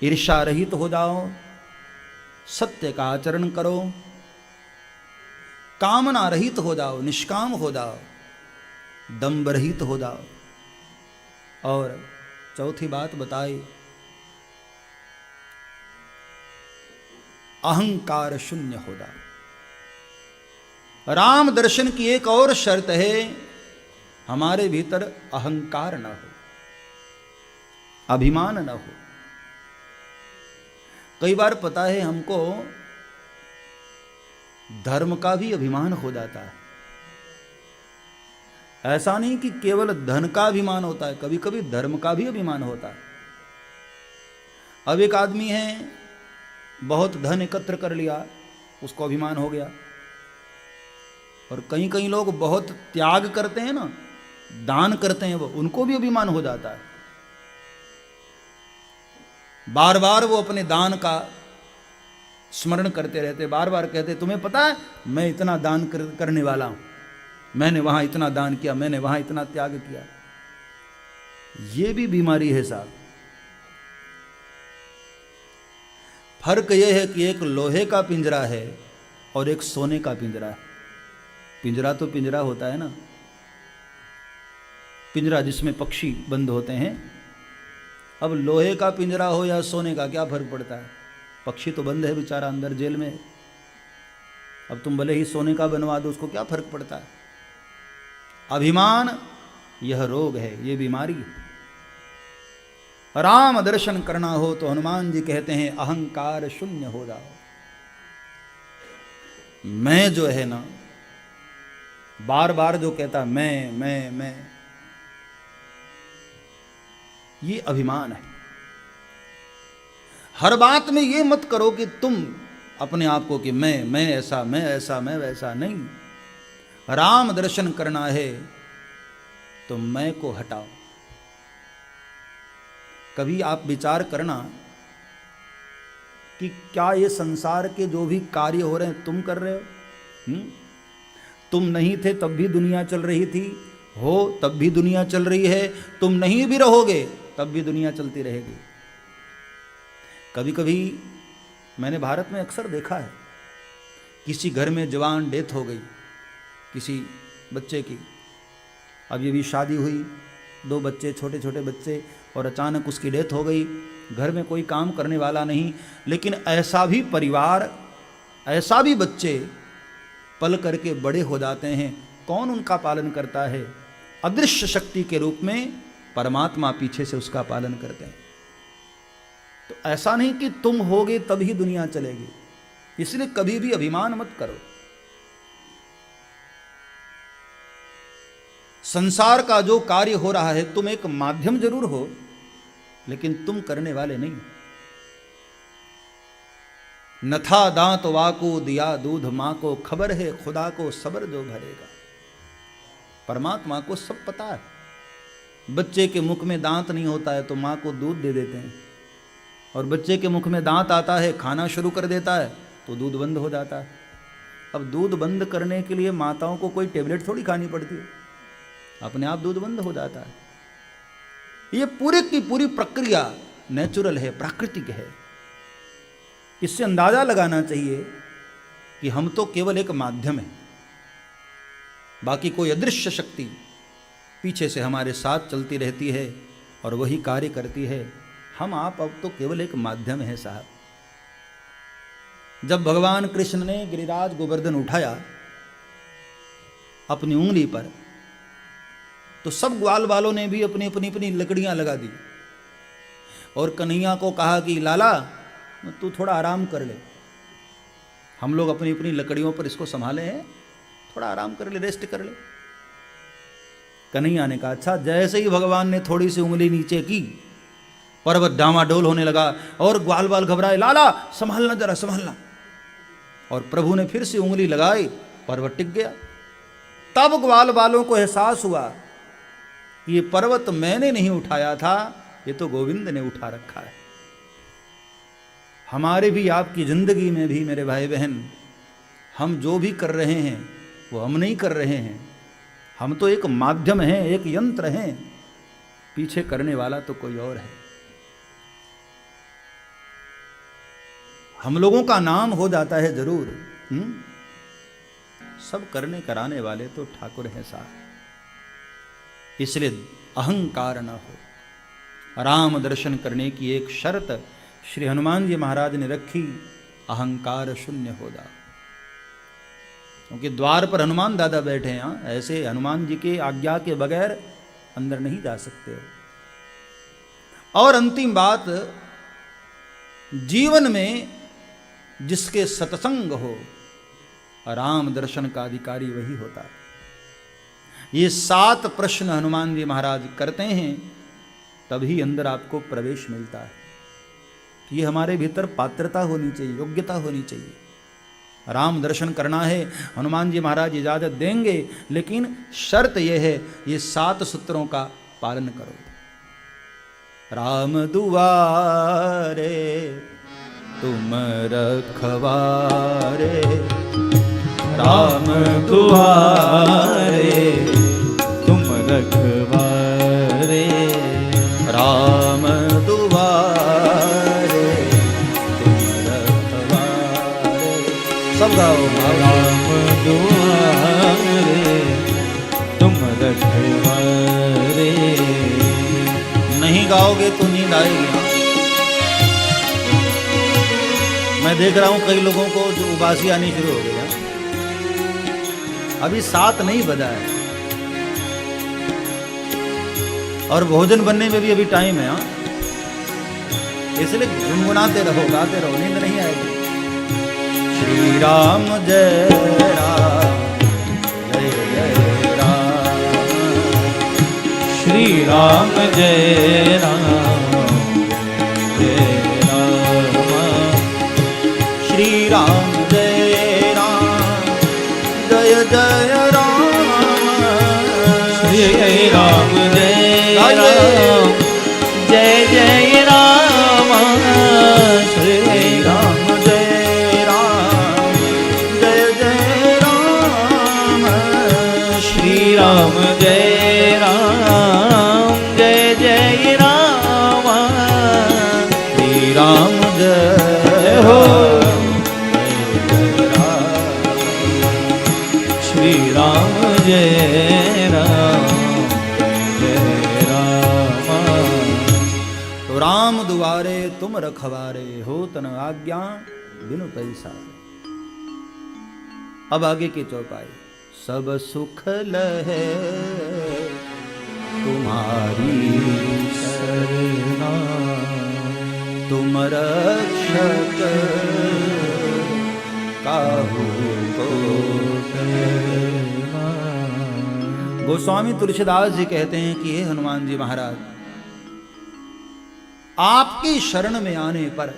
ईर्ष्या रहित हो जाओ, सत्य का आचरण करो, कामना रहित हो जाओ, निष्काम हो जाओ, दंभ रहित हो जाओ। और चौथी बात बताई, अहंकार शून्य हो जाओ। राम दर्शन की एक और शर्त है, हमारे भीतर अहंकार न हो, अभिमान न हो। कई बार पता है हमको धर्म का भी अभिमान हो जाता है। ऐसा नहीं कि केवल धन का अभिमान होता है, कभी कभी धर्म का भी अभिमान होता है। अब एक आदमी है, बहुत धन एकत्र कर लिया, उसको अभिमान हो गया। और कई कई लोग बहुत त्याग करते हैं ना, दान करते हैं, वो उनको भी अभिमान हो जाता है। बार बार वो अपने दान का स्मरण करते रहते, बार बार कहते, तुम्हें पता है मैं इतना दान करने वाला हूं, मैंने वहां इतना दान किया, मैंने वहां इतना त्याग किया। ये भी बीमारी है साहब। फर्क यह है कि एक लोहे का पिंजरा है और एक सोने का पिंजरा है। पिंजरा तो पिंजरा होता है ना, पिंजरा जिसमें पक्षी बंद होते हैं। अब लोहे का पिंजरा हो या सोने का, क्या फर्क पड़ता है? पक्षी तो बंद है बेचारा, अंदर जेल में है। अब तुम भले ही सोने का बनवा दो, उसको क्या फर्क पड़ता है? अभिमान यह रोग है, यह बीमारी है। राम दर्शन करना हो तो हनुमान जी कहते हैं अहंकार शून्य हो जाओ। मैं जो है ना, बार बार जो कहता मैं, ये अभिमान है। हर बात में ये मत करो कि तुम अपने आप को कि मैं ऐसा, मैं ऐसा, मैं वैसा। नहीं, राम दर्शन करना है तो मैं को हटाओ। कभी आप विचार करना कि क्या ये संसार के जो भी कार्य हो रहे हैं तुम कर रहे हो? तुम नहीं थे तब भी दुनिया चल रही थी, हो तब भी दुनिया चल रही है, तुम नहीं भी रहोगे तब भी दुनिया चलती रहेगी। कभी कभी मैंने भारत में अक्सर देखा है, किसी घर में जवान डेथ हो गई किसी बच्चे की, अब ये भी शादी हुई, 2 बच्चे, छोटे छोटे बच्चे, और अचानक उसकी डेथ हो गई। घर में कोई काम करने वाला नहीं, लेकिन ऐसा भी परिवार, ऐसा भी बच्चे पल करके बड़े हो जाते हैं। कौन उनका पालन करता है? अदृश्य शक्ति के रूप में परमात्मा पीछे से उसका पालन करते हैं। तो ऐसा नहीं कि तुम होगे तभी दुनिया चलेगी, इसलिए कभी भी अभिमान मत करो। संसार का जो कार्य हो रहा है, तुम एक माध्यम जरूर हो, लेकिन तुम करने वाले नहीं। न था दांत वाको दिया दूध मां को, खबर है खुदा को सबर जो भरेगा। परमात्मा को सब पता है। बच्चे के मुख में दांत नहीं होता है तो मां को दूध दे देते हैं, और बच्चे के मुख में दांत आता है, खाना शुरू कर देता है तो दूध बंद हो जाता है। अब दूध बंद करने के लिए माताओं को कोई टेबलेट थोड़ी खानी पड़ती है, अपने आप दूध बंद हो जाता है। ये पूरी की पूरी प्रक्रिया नेचुरल है, प्राकृतिक है। इससे अंदाजा लगाना चाहिए कि हम तो केवल एक माध्यम है, बाकी कोई अदृश्य शक्ति पीछे से हमारे साथ चलती रहती है और वही कार्य करती है। हम आप अब तो केवल एक माध्यम है साहब। जब भगवान कृष्ण ने गिरिराज गोवर्धन उठाया अपनी उंगली पर, तो सब ग्वाल वालों ने भी अपनी अपनी अपनी लकड़ियां लगा दी और कन्हैया को कहा कि लाला तू थोड़ा आराम कर ले, हम लोग अपनी अपनी लकड़ियों पर इसको संभाले हैं, थोड़ा आराम कर ले, रेस्ट कर ले। कन्हैया ने कहा अच्छा। जैसे ही भगवान ने थोड़ी सी उंगली नीचे की, पर्वत डामाडोल होने लगा और ग्वाल बाल घबराए, लाला संभालना जरा संभालना। और प्रभु ने फिर से उंगली लगाई, पर्वत टिक गया। तब ग्वाल बालों को एहसास हुआ कि ये पर्वत मैंने नहीं उठाया था, ये तो गोविंद ने उठा रखा है। हमारे भी आपकी जिंदगी में भी मेरे भाई बहन, हम जो भी कर रहे हैं वो हम नहीं कर रहे हैं, हम तो एक माध्यम हैं, एक यंत्र हैं, पीछे करने वाला तो कोई और है। हम लोगों का नाम हो जाता है जरूर, सब करने कराने वाले तो ठाकुर हैं साथ। इसलिए अहंकार न हो। राम दर्शन करने की एक शर्त श्री हनुमान जी महाराज ने रखी, अहंकार शून्य हो जाओ। क्योंकि द्वार पर हनुमान दादा बैठे हैं, ऐसे हनुमान जी के आज्ञा के बगैर अंदर नहीं जा सकते हो। और अंतिम बात, जीवन में जिसके सत्संग हो, राम दर्शन का अधिकारी वही होता है। ये 7 प्रश्न हनुमान जी महाराज करते हैं, तभी अंदर आपको प्रवेश मिलता है। ये हमारे भीतर पात्रता होनी चाहिए, योग्यता होनी चाहिए। राम दर्शन करना है, हनुमान जी महाराज इजाजत देंगे, लेकिन शर्त यह है, ये 7 सूत्रों का पालन करो। राम दुआरे तुम रखवारे, राम दुआरे तुम रखवारे, राम दुआरे तुम रखवारे। सब गाओ। राम दुआरे तुम रखवारे। नहीं गाओगे तो नींद आएगी। मैं देख रहा हूं कई लोगों को जो उबासी आनी शुरू हो गई है। अभी 7 नहीं बजा है और भोजन बनने में भी अभी टाइम है। इसलिए गुनगुनाते रहो, गाते रहो, नींद नहीं आएगी। श्री राम जय राम, जय जय राम, श्री राम जय राम, जय श्री राम जय राम, जय जय राम, श्री राम जय राम, जय जय राम, श्री राम जय राम, जय जय राम, श्री राम जय राम, जय जय राम, श्री राम जय हो श्री राम जय राम, जय राम। तो राम दुआरे तुम रखवारे, हो तन आज्ञा बिनु पैसा। अब आगे की चौपाई। सब सुख लहे तुम्हारी शरणा, तुम रक्षक काहू को। गोस्वामी तुलसीदास जी कहते हैं कि हे हनुमान जी महाराज, आपकी शरण में आने पर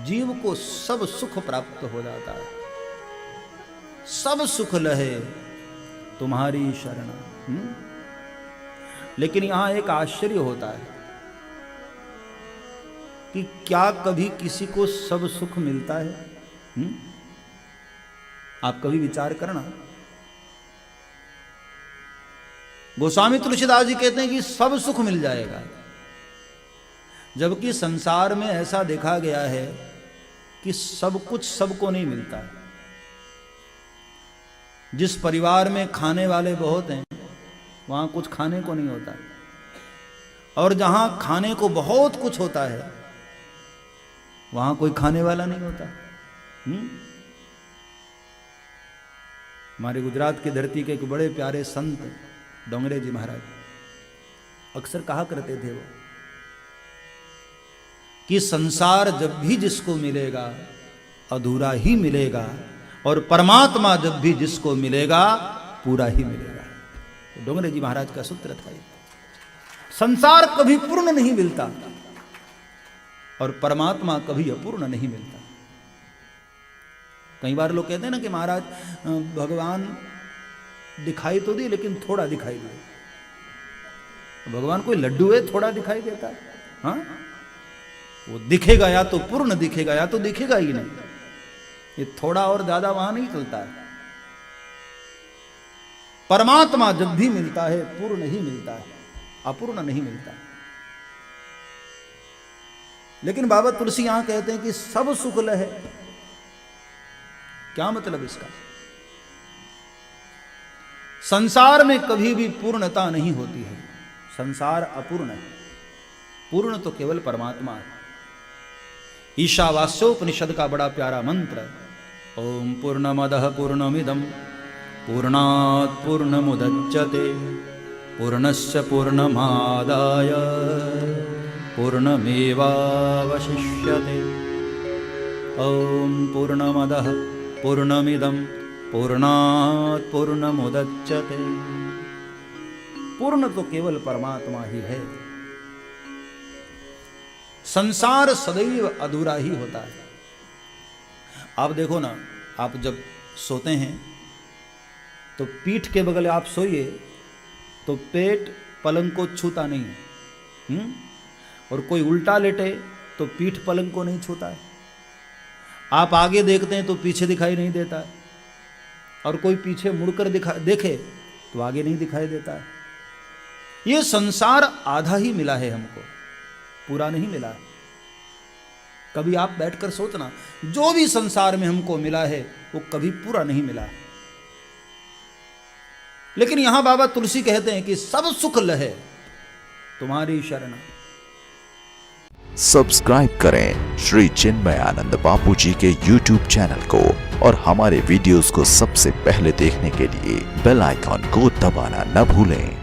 जीव को सब सुख प्राप्त हो जाता है। सब सुख लहे तुम्हारी शरण। लेकिन यहां एक आश्चर्य होता है कि क्या कभी किसी को सब सुख मिलता है? आप कभी विचार करना। गोस्वामी तुलसीदास जी कहते हैं कि सब सुख मिल जाएगा, जबकि संसार में ऐसा देखा गया है कि सब कुछ सबको नहीं मिलता है। जिस परिवार में खाने वाले बहुत हैं, वहां कुछ खाने को नहीं होता, और जहां खाने को बहुत कुछ होता है, वहां कोई खाने वाला नहीं होता। हमारे गुजरात की धरती के एक बड़े प्यारे संत डोंगरे जी महाराज अक्सर कहा करते थे वो कि संसार जब भी जिसको मिलेगा अधूरा ही मिलेगा, और परमात्मा जब भी जिसको मिलेगा पूरा ही मिलेगा। डोंगरे जी महाराज का सूत्र था ये। संसार कभी पूर्ण नहीं मिलता और परमात्मा कभी अपूर्ण नहीं मिलता। कई बार लोग कहते हैं ना कि महाराज भगवान दिखाई तो दी लेकिन थोड़ा दिखाई दे। भगवान कोई लड्डू है थोड़ा दिखाई देता है? हाँ, वो दिखेगा या तो पूर्ण दिखेगा या तो दिखेगा ही नहीं। ये थोड़ा और ज्यादा वहां नहीं चलता है। परमात्मा जब भी मिलता है पूर्ण ही मिलता है, अपूर्ण नहीं मिलता। लेकिन बाबा तुलसी यहां कहते हैं कि सब सुख लहे। क्या मतलब इसका? संसार में कभी भी पूर्णता नहीं होती है, संसार अपूर्ण है, पूर्ण तो केवल परमात्मा है। ईशावास्योपनिषद का बड़ा प्यारा मंत्र, ओम पूर्णमदः पूर्णमिदं पूर्णात् पूर्णमुदच्यते पूर्णस्य पूर्णमादाय पूर्णमेवावशिष्यते। ओम पूर्णमदः पूर्णमिदं पूर्णात् पूर्णमुदच्यते। पूर्ण तो केवल परमात्मा ही है। संसार सदैव अधूरा ही होता है। आप देखो ना, आप जब सोते हैं तो पीठ के बगल आप सोइए तो पेट पलंग को छूता नहीं है, और कोई उल्टा लेटे तो पीठ पलंग को नहीं छूता है। आप आगे देखते हैं तो पीछे दिखाई नहीं देता है, और कोई पीछे मुड़कर देखे तो आगे नहीं दिखाई देता है। ये संसार आधा ही मिला है हमको, पूरा नहीं मिला है। कभी आप बैठकर सोचना, जो भी संसार में हमको मिला है वो कभी पूरा नहीं मिला है। लेकिन यहां बाबा तुलसी कहते हैं कि सब सुख लहे तुम्हारी शरण। सब्सक्राइब करें श्री चिन्मयानंद बापू जी के YouTube चैनल को और हमारे वीडियोस को सबसे पहले देखने के लिए बेल आइकॉन को दबाना न भूलें।